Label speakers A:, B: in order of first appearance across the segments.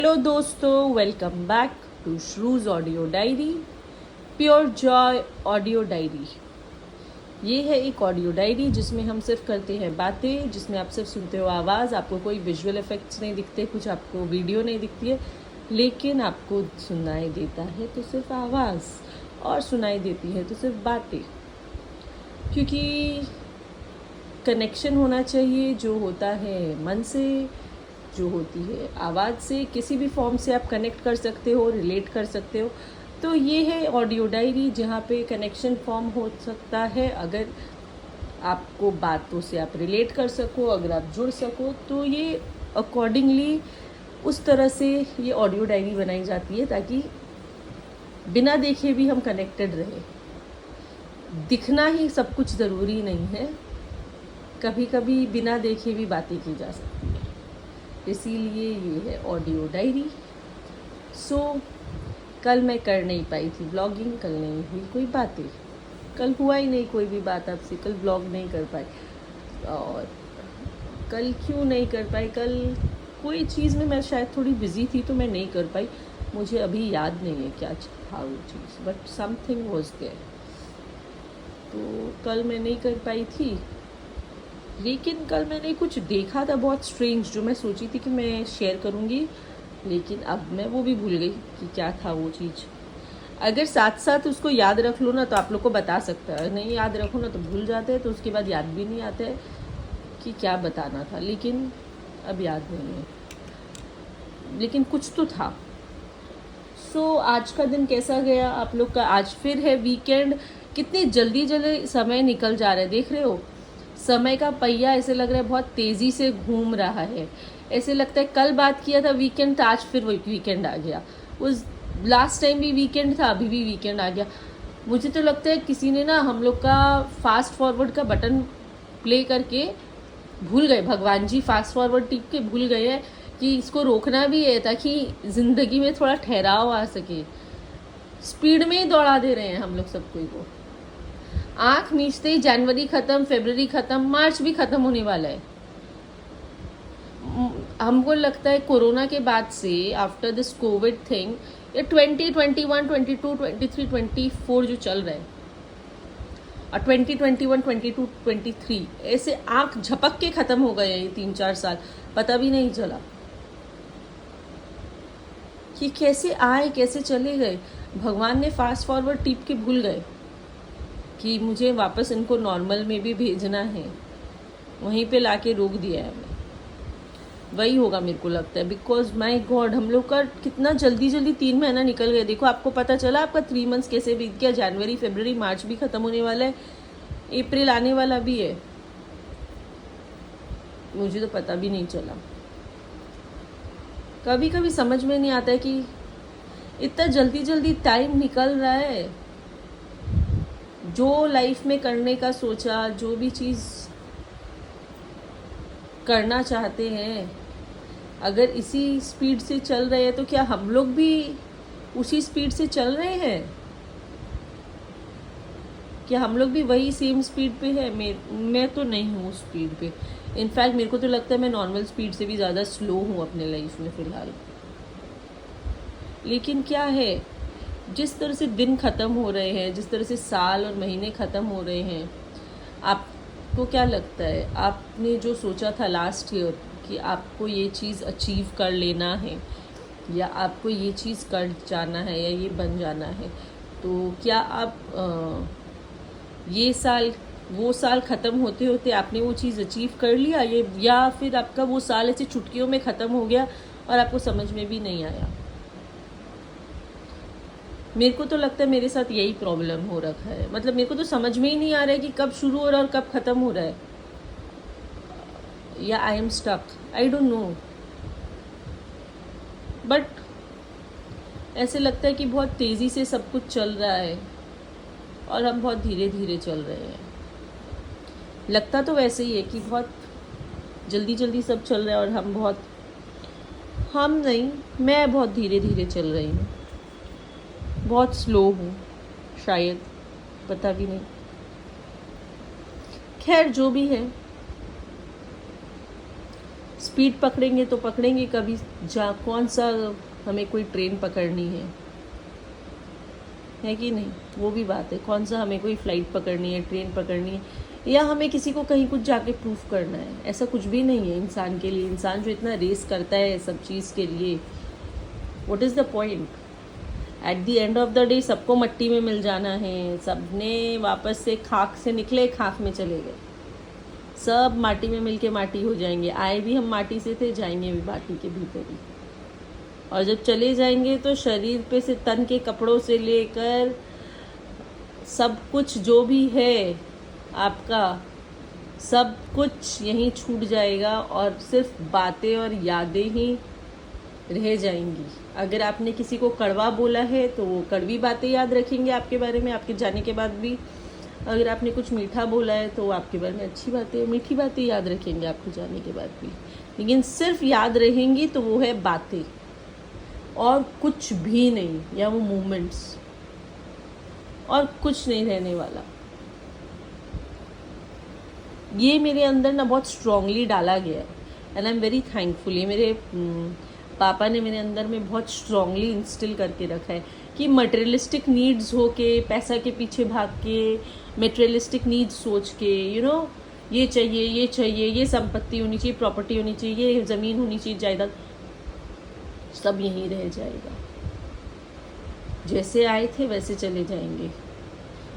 A: Hello दोस्तों, welcome back to श्रूज audio diary, pure joy audio diary. ये है एक ऑडियो डायरी जिसमें हम सिर्फ करते हैं बातें, जिसमें आप सिर्फ सुनते हो आवाज़। आपको कोई विजुअल इफेक्ट्स नहीं दिखते, कुछ आपको वीडियो नहीं दिखती है, लेकिन आपको सुनाई देता है तो सिर्फ आवाज़ और सुनाई देती है तो सिर्फ बातें। क्योंकि कनेक्शन होना चाहिए जो होता है मन से, जो होती है आवाज़ से, किसी भी फॉर्म से आप कनेक्ट कर सकते हो, रिलेट कर सकते हो। तो ये है ऑडियो डायरी जहाँ पे कनेक्शन फॉर्म हो सकता है। अगर आपको बातों से आप रिलेट कर सको, अगर आप जुड़ सको, तो ये अकॉर्डिंगली उस तरह से ये ऑडियो डायरी बनाई जाती है ताकि बिना देखे भी हम कनेक्टेड रहे। दिखना ही सब कुछ ज़रूरी नहीं है, कभी कभी बिना देखे भी बातें की जा सकती है। इसीलिए ये है ऑडियो डायरी। कल मैं कर नहीं पाई थी ब्लॉगिंग, कल नहीं हुई कोई बातें, कल हुआ ही नहीं कोई भी बात आपसे, कल ब्लॉग नहीं कर पाई। और कल क्यों नहीं कर पाई, कल कोई चीज़ में मैं शायद थोड़ी बिजी थी तो मैं नहीं कर पाई। मुझे अभी याद नहीं है क्या था वो चीज़, बट समथिंग वॉज देयर। तो कल मैं नहीं कर पाई थी। लेकिन कल मैंने कुछ देखा था बहुत स्ट्रेंज, जो मैं सोची थी कि मैं शेयर करूँगी, लेकिन अब मैं वो भी भूल गई कि क्या था वो चीज़। अगर साथ साथ उसको याद रख लो ना तो आप लोग को बता सकता है, नहीं याद रखो ना तो भूल जाते हैं, तो उसके बाद याद भी नहीं आता है कि क्या बताना था। लेकिन अब याद नहीं है, लेकिन कुछ तो था। आज का दिन कैसा गया आप लोग का? आज फिर है वीकेंड। कितनी जल्दी जल्दी समय निकल जा रहा है, देख रहे हो? समय का पहिया ऐसे लग रहा है बहुत तेज़ी से घूम रहा है। ऐसे लगता है कल बात किया था वीकेंड था, आज फिर वीकेंड आ गया। उस लास्ट टाइम भी वीकेंड था, अभी भी वीकेंड आ गया। मुझे तो लगता है किसी ने ना हम लोग का फास्ट फॉरवर्ड का बटन प्ले करके भूल गए, भगवान जी फास्ट फॉरवर्ड टिप के भूल गए हैं कि इसको रोकना भी है ताकि ज़िंदगी में थोड़ा ठहराव आ सके। स्पीड में ही दौड़ा दे रहे हैं हम लोग सब कोई को। आँख मीचते ही जनवरी खत्म, फरवरी खत्म, मार्च भी खत्म होने वाला है। हमको लगता है कोरोना के बाद से, आफ्टर दिस कोविड थिंग, ये 2021, 22, 23, 24 जो चल रहा है, और 2021, 22, 23 ऐसे आँख झपक के खत्म हो गए। ये 3-4 साल पता भी नहीं चला कि कैसे आए कैसे चले गए। भगवान ने फास्ट फॉरवर्ड टिप के भूल गए कि मुझे वापस इनको नॉर्मल में भी भेजना है, वहीं पे लाके रोक दिया है हमें। वही होगा मेरे को लगता है, बिकॉज माय गॉड हम लोग का कितना जल्दी जल्दी 3 महीना निकल गया। देखो आपको पता चला आपका 3 मंथ्स कैसे बीत गया। जनवरी, फरवरी, मार्च भी खत्म होने वाला है, अप्रैल आने वाला भी है, मुझे तो पता भी नहीं चला। कभी कभी समझ में नहीं आता है कि इतना जल्दी जल्दी टाइम निकल रहा है। जो लाइफ में करने का सोचा, जो भी चीज़ करना चाहते हैं, अगर इसी स्पीड से चल रहे हैं तो क्या हम लोग भी उसी स्पीड से चल रहे हैं? क्या हम लोग भी वही सेम स्पीड पे है? मैं तो नहीं हूँ उस स्पीड पे। इनफैक्ट मेरे को तो लगता है मैं नॉर्मल स्पीड से भी ज़्यादा स्लो हूँ अपने लाइफ में फ़िलहाल। लेकिन क्या है, जिस तरह से दिन ख़त्म हो रहे हैं, जिस तरह से साल और महीने ख़त्म हो रहे हैं, आपको क्या लगता है? आपने जो सोचा था लास्ट ईयर कि आपको ये चीज़ अचीव कर लेना है, या आपको ये चीज़ कर जाना है, या ये बन जाना है, तो क्या आप ये साल, वो साल ख़त्म होते होते आपने वो चीज़ अचीव कर लिया, ये, या फिर आपका वो साल ऐसे चुटकियों में ख़त्म हो गया और आपको समझ में भी नहीं आया? मेरे को तो लगता है मेरे साथ यही प्रॉब्लम हो रखा है। मतलब मेरे को तो समझ में ही नहीं आ रहा है कि कब शुरू हो रहा है और कब ख़त्म हो रहा है, या I am stuck, I don't know. But ऐसे लगता है कि बहुत तेज़ी से सब कुछ चल रहा है और हम बहुत धीरे धीरे चल रहे हैं। लगता तो वैसे ही है कि बहुत जल्दी जल्दी सब चल रहा है और हम नहीं, मैं बहुत धीरे धीरे चल रही हूँ, बहुत स्लो हूँ शायद, पता भी नहीं। खैर जो भी है, स्पीड पकड़ेंगे तो पकड़ेंगे कभी, कौन सा हमें कोई ट्रेन पकड़नी है कि नहीं, वो भी बात है। कौन सा हमें कोई फ़्लाइट पकड़नी है, ट्रेन पकड़नी है, या हमें किसी को कहीं कुछ जाके प्रूफ करना है, ऐसा कुछ भी नहीं है इंसान के लिए। इंसान जो इतना रेस करता है सब चीज़ के लिए, what is the point? At the end of the day सबको मट्टी में मिल जाना है। सबने वापस से खाक से निकले, खाक में चले गए। सब माटी में मिलके माटी हो जाएंगे। आए भी हम माटी से थे, जाएंगे भी माटी के भीतर ही। और जब चले जाएंगे तो शरीर पे से, तन के कपड़ों से लेकर सब कुछ जो भी है आपका, सब कुछ यहीं छूट जाएगा और सिर्फ बातें और यादें ही रह जाएंगी। अगर आपने किसी को कड़वा बोला है तो वो कड़वी बातें याद रखेंगे आपके बारे में आपके जाने के बाद भी। अगर आपने कुछ मीठा बोला है तो आपके बारे में अच्छी बातें, मीठी बातें याद रखेंगे आपके जाने के बाद भी। लेकिन सिर्फ याद रहेंगी तो वो है बातें और कुछ भी नहीं, या वो मोमेंट्स, और कुछ नहीं रहने वाला। ये मेरे अंदर ना बहुत स्ट्रांगली डाला गया है and I am very thankful. ये मेरे पापा ने मेरे अंदर में बहुत स्ट्रांगली इंस्टिल करके रखा है कि मटेरियलिस्टिक नीड्स हो के, पैसा के पीछे भाग के, मटेरियलिस्टिक नीड्स सोच के, ये चाहिए, ये चाहिए, ये संपत्ति होनी चाहिए, प्रॉपर्टी होनी चाहिए, ये ज़मीन होनी चाहिए, जायदाद, सब यहीं रह जाएगा। जैसे आए थे वैसे चले जाएंगे।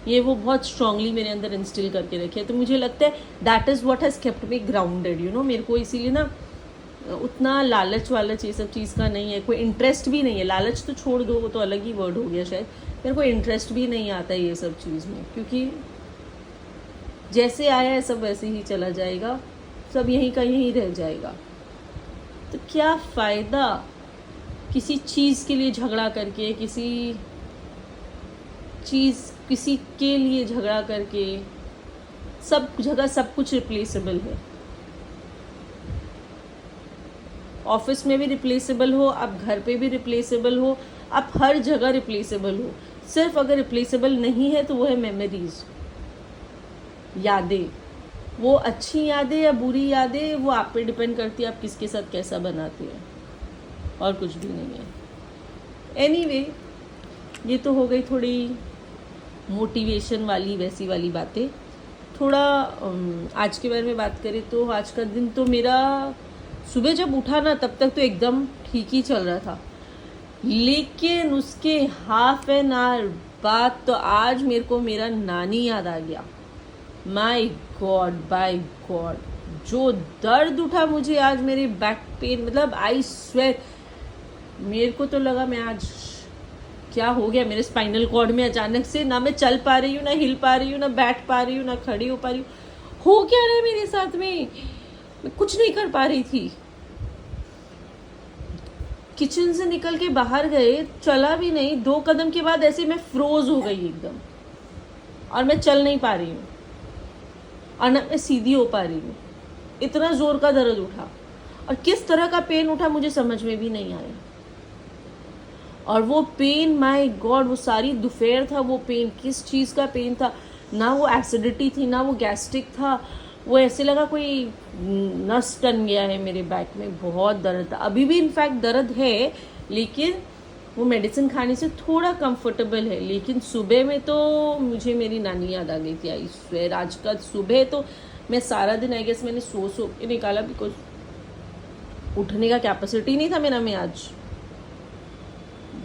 A: ये वो बहुत स्ट्रांगली मेरे अंदर इंस्टिल करके रखे है। तो मुझे लगता है that is what has kept me grounded. मेरे को इसीलिए ना उतना लालच वालच ये सब चीज़ का नहीं है, कोई इंटरेस्ट भी नहीं है। लालच तो छोड़ दो, वो तो अलग ही वर्ड हो गया शायद। मेरे को इंटरेस्ट भी नहीं आता ये सब चीज़ में, क्योंकि जैसे आया है सब वैसे ही चला जाएगा, सब यहीं का यहीं रह जाएगा। तो क्या फ़ायदा किसी चीज़ के लिए झगड़ा करके, किसी के लिए झगड़ा करके? सब जगह सब कुछ रिप्लेसेबल है। ऑफिस में भी रिप्लेसेबल हो, आप घर पे भी रिप्लेसेबल हो, आप हर जगह रिप्लेसेबल हो। सिर्फ अगर रिप्लेसेबल नहीं है तो वो है मेमोरीज, यादें। वो अच्छी यादें या बुरी यादें, वो आप पे डिपेंड करती है आप किसके साथ कैसा बनाते हैं, और कुछ भी नहीं है। एनीवे, ये तो हो गई थोड़ी मोटिवेशन वाली वैसी वाली बातें। थोड़ा आज के बारे में बात करें तो आज का दिन तो मेरा, सुबह जब उठा ना तब तक तो एकदम ठीक ही चल रहा था, लेकिन उसके हाफ एन आवर बाद तो आज मेरे को मेरा नानी याद आ गया। माय गॉड, बाय गॉड, जो दर्द उठा मुझे आज, मेरी बैक पेन, मतलब आई स्वेट, मेरे को तो लगा मैं आज क्या हो गया मेरे स्पाइनल कॉर्ड में अचानक से। ना मैं चल पा रही हूँ, ना हिल पा रही हूँ, ना बैठ पा रही हूँ, ना खड़ी हो पा रही हूँ। हो क्या रहा है मेरे साथ में? मैं कुछ नहीं कर पा रही थी। किचन से निकल के बाहर गए, चला भी नहीं, 2 कदम के बाद ऐसे मैं फ्रोज हो गई एकदम, और मैं चल नहीं पा रही हूँ और ना मैं सीधी हो पा रही हूँ। इतना जोर का दर्द उठा, और किस तरह का पेन उठा मुझे समझ में भी नहीं आया। और वो पेन, माय गॉड, वो सारी दोपहर था वो पेन। किस चीज़ का पेन था? ना वो एसिडिटी थी, ना वो गैस्ट्रिक था, वो ऐसे लगा कोई नस टन गया है मेरे बैक में। बहुत दर्द था, अभी भी इनफैक्ट दर्द है, लेकिन वो मेडिसिन खाने से थोड़ा कंफर्टेबल है। लेकिन सुबह में तो मुझे मेरी नानी याद आ गई थी। आई स्वेयर, आज का सुबह तो मैं सारा दिन आई गेस मैंने सो के निकाला, बिकॉज उठने का कैपेसिटी नहीं था मेरा में आज।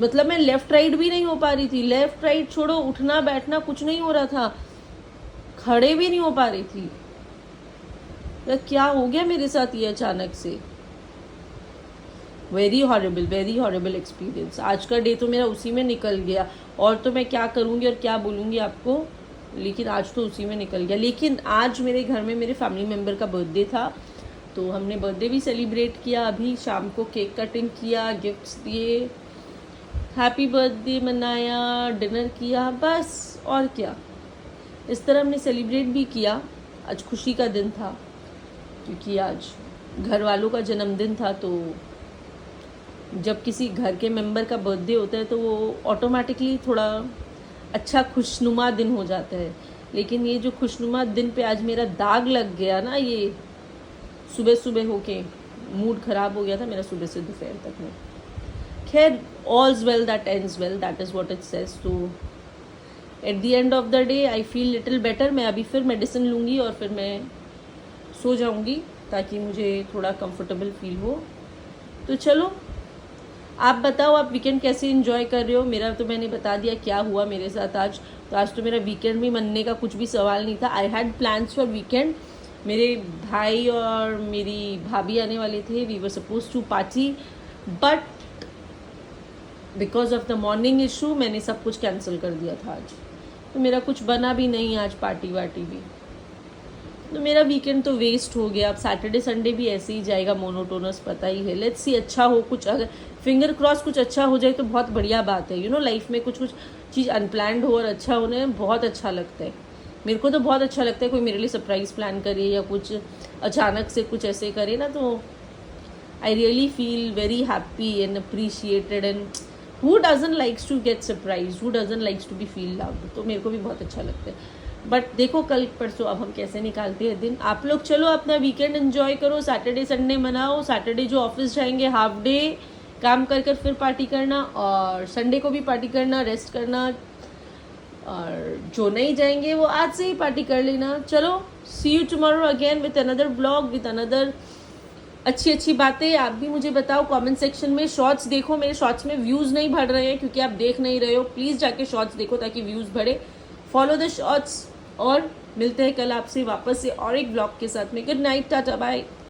A: मतलब मैं लेफ्ट राइट भी नहीं हो पा रही थी। लेफ्ट राइट छोड़ो, उठना बैठना कुछ नहीं हो रहा था, खड़े भी नहीं हो पा रही थी। तो क्या हो गया मेरे साथ ये अचानक से? Very horrible experience. आज का डे तो मेरा उसी में निकल गया। और तो मैं क्या करूँगी और क्या बोलूँगी आपको, लेकिन आज तो उसी में निकल गया। लेकिन आज मेरे घर में मेरे फैमिली मेम्बर का बर्थडे था, तो हमने बर्थडे भी सेलिब्रेट किया। अभी शाम को केक कटिंग किया, गिफ्ट्स दिए, हैप्पी बर्थडे मनाया, डिनर किया, बस। और क्या, इस तरह हमने सेलिब्रेट भी किया। आज खुशी का दिन था, क्योंकि आज घर वालों का जन्मदिन था। तो जब किसी घर के मेंबर का बर्थडे होता है तो वो ऑटोमेटिकली थोड़ा अच्छा खुशनुमा दिन हो जाता है। लेकिन ये जो खुशनुमा दिन पे आज मेरा दाग लग गया ना, ये सुबह सुबह होके, मूड ख़राब हो गया था मेरा सुबह से दोपहर तक में। खैर, all's well that ends well, that is what it says. तो at the end of the day I feel little better. मैं अभी फिर मेडिसिन लूँगी और फिर मैं सो जाऊँगी ताकि मुझे थोड़ा कंफर्टेबल फील हो। तो चलो, आप बताओ आप वीकेंड कैसे एंजॉय कर रहे हो। मेरा तो मैंने बता दिया क्या हुआ मेरे साथ आज। तो आज तो मेरा वीकेंड भी मनने का कुछ भी सवाल नहीं था। I had plans for weekend. मेरे भाई और मेरी भाभी आने वाले थे। We were suppose to party, but because of the morning issue मैंने सब कुछ कैंसिल कर दिया था आज। तो मेरा कुछ बना भी नहीं आज पार्टी वार्टी भी। तो मेरा वीकेंड तो वेस्ट हो गया। अब सैटरडे संडे भी ऐसे ही जाएगा मोनोटोनस, पता ही है। लेट्स सी, अच्छा हो कुछ, अगर फिंगर क्रॉस कुछ अच्छा हो जाए तो बहुत बढ़िया बात है। यू नो, लाइफ में कुछ कुछ चीज़ अनप्लान्ड हो और अच्छा होने में बहुत अच्छा लगता है। मेरे को तो बहुत अच्छा लगता है कोई मेरे लिए सरप्राइज़ प्लान करे या कुछ अचानक से कुछ ऐसे करे ना, तो I really feel very happy and appreciated. And who doesn't likes to get surprise, who doesn't likes to be feel loved. तो मेरे को भी बहुत अच्छा लगता है। बट देखो कल परसों अब हम कैसे निकालते हैं दिन। आप लोग चलो अपना वीकेंड एंजॉय करो, सैटरडे संडे मनाओ। सैटरडे जो ऑफिस जाएंगे हाफ डे काम कर कर फिर पार्टी करना, और संडे को भी पार्टी करना, रेस्ट करना। और जो नहीं जाएंगे वो आज से ही पार्टी कर लेना। चलो, see you tomorrow again with another blog, with another अच्छी अच्छी बातें। आप भी मुझे बताओ कमेंट सेक्शन में। शॉर्ट्स देखो, मेरे शॉर्ट्स में व्यूज़ नहीं बढ़ रहे हैं क्योंकि आप देख नहीं रहे हो। प्लीज़ जाके शॉर्ट्स देखो ताकि व्यूज़ बढ़े। फॉलो द शॉर्ट्स, और मिलते हैं कल आपसे वापस से और एक ब्लॉग के साथ में। Good night, tata, bye.